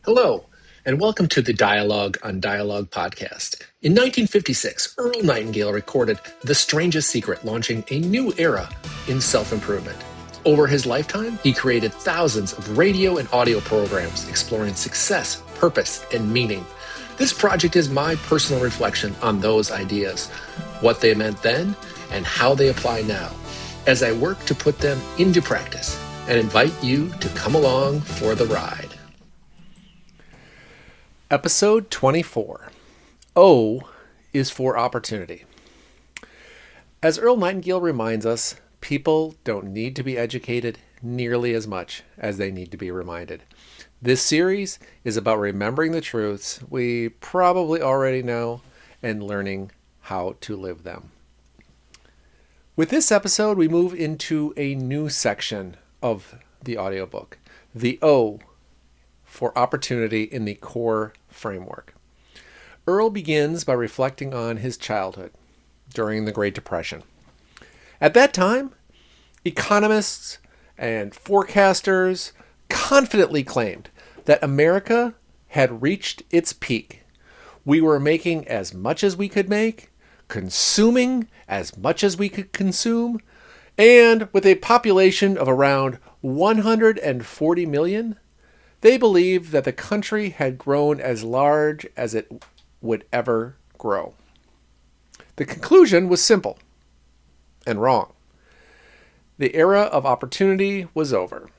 Hello, and welcome to the Dialogue on Dialogue podcast. In 1956, Earl Nightingale recorded The Strangest Secret, launching a new era in self-improvement. Over his lifetime, he created thousands of radio and audio programs exploring success, purpose, and meaning. This project is my personal reflection on those ideas, what they meant then, and how they apply now, as I work to put them into practice and invite you to come along for the ride. Episode 24. O is for opportunity. As Earl Nightingale reminds us, people don't need to be educated nearly as much as they need to be reminded. This series is about remembering the truths we probably already know and learning how to live them. With this episode, we move into a new section of the audiobook, the O for opportunity in the core framework. Earl begins by reflecting on his childhood during the Great Depression. At that time, economists and forecasters confidently claimed that America had reached its peak. We were making as much as we could make, consuming as much as we could consume, and with a population of around 140 million, they believed that the country had grown as large as it would ever grow. The conclusion was simple and wrong. The era of opportunity was over.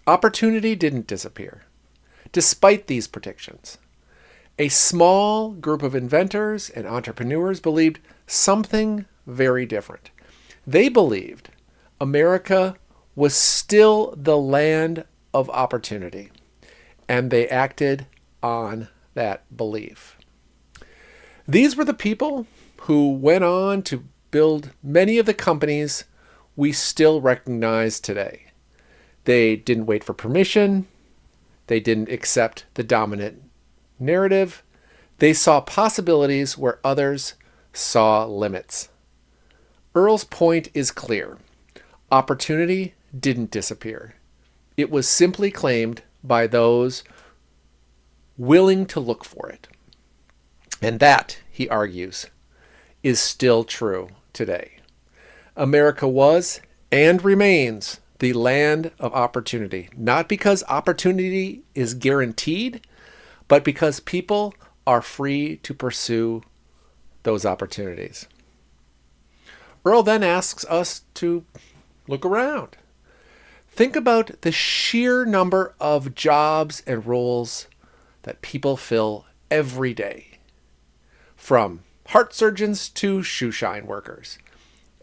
Opportunity didn't disappear, despite these predictions. A small group of inventors and entrepreneurs believed something very different. They believed America was still the land of opportunity, and they acted on that belief. These were the people who went on to build many of the companies we still recognize today. They didn't wait for permission. They didn't accept the dominant narrative. They saw possibilities where others saw limits. Earl's point is clear. Opportunity didn't disappear. It was simply claimed by those willing to look for it. And that, he argues, is still true today. America was and remains the land of opportunity, not because opportunity is guaranteed, but because people are free to pursue those opportunities. Earl then asks us to look around. Think about the sheer number of jobs and roles that people fill every day, from heart surgeons to shoe shine workers.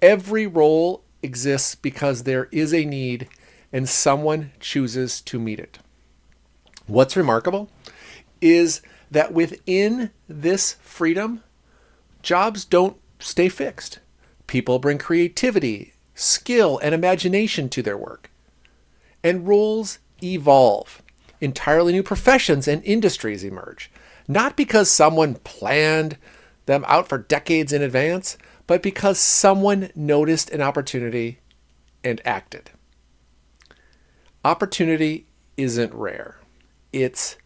Every role exists because there is a need and someone chooses to meet it. What's remarkable is that within this freedom, jobs don't stay fixed. People bring creativity, skill, and imagination to their work. And roles evolve. Entirely new professions and industries emerge, not because someone planned them out for decades in advance, but because someone noticed an opportunity and acted. Opportunity isn't rare. It's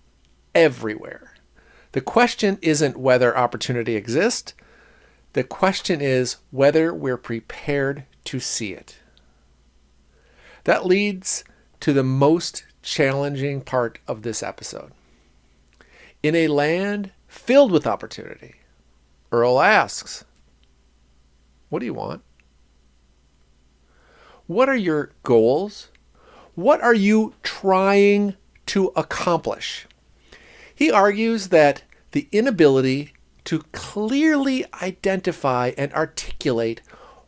everywhere. The question isn't whether opportunity exists. The question is whether we're prepared to see it. That leads to the most challenging part of this episode. In a land filled with opportunity, Earl asks, what do you want? What are your goals? What are you trying to accomplish? He argues that the inability to clearly identify and articulate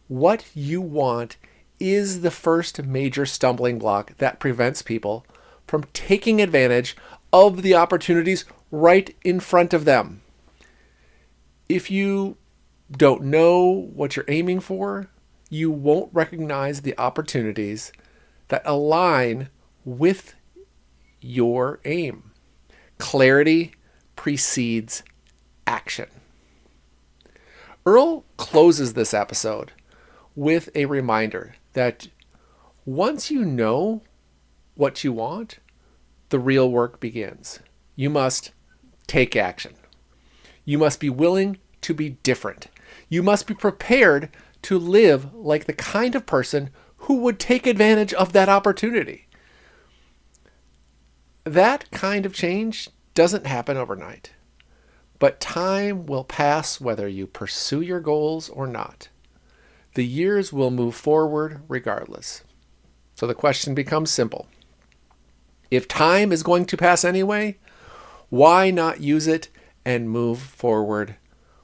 what you want is the first major stumbling block that prevents people from taking advantage of the opportunities right in front of them. If you don't know what you're aiming for, you won't recognize the opportunities that align with your aim. Clarity precedes action. Earl closes this episode with a reminder that once you know what you want, the real work begins. You must take action. You must be willing to be different. You must be prepared to live like the kind of person who would take advantage of that opportunity. That kind of change doesn't happen overnight, but time will pass whether you pursue your goals or not. The years will move forward regardless. So the question becomes simple. If time is going to pass anyway, why not use it and move forward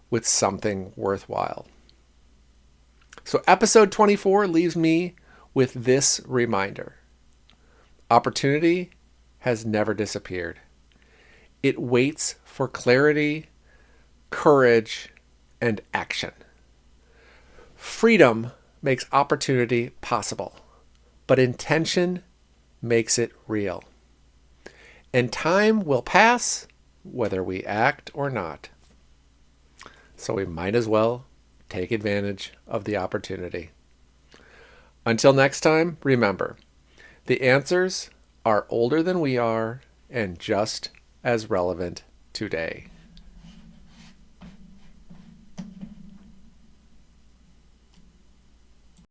with something worthwhile? So episode 24 leaves me with this reminder. Opportunity has never disappeared. It waits for clarity, courage, and action. Freedom makes opportunity possible, but intention makes it real. And time will pass whether we act or not. So we might as well take advantage of the opportunity. Until next time, remember, the answers are older than we are and just as relevant today.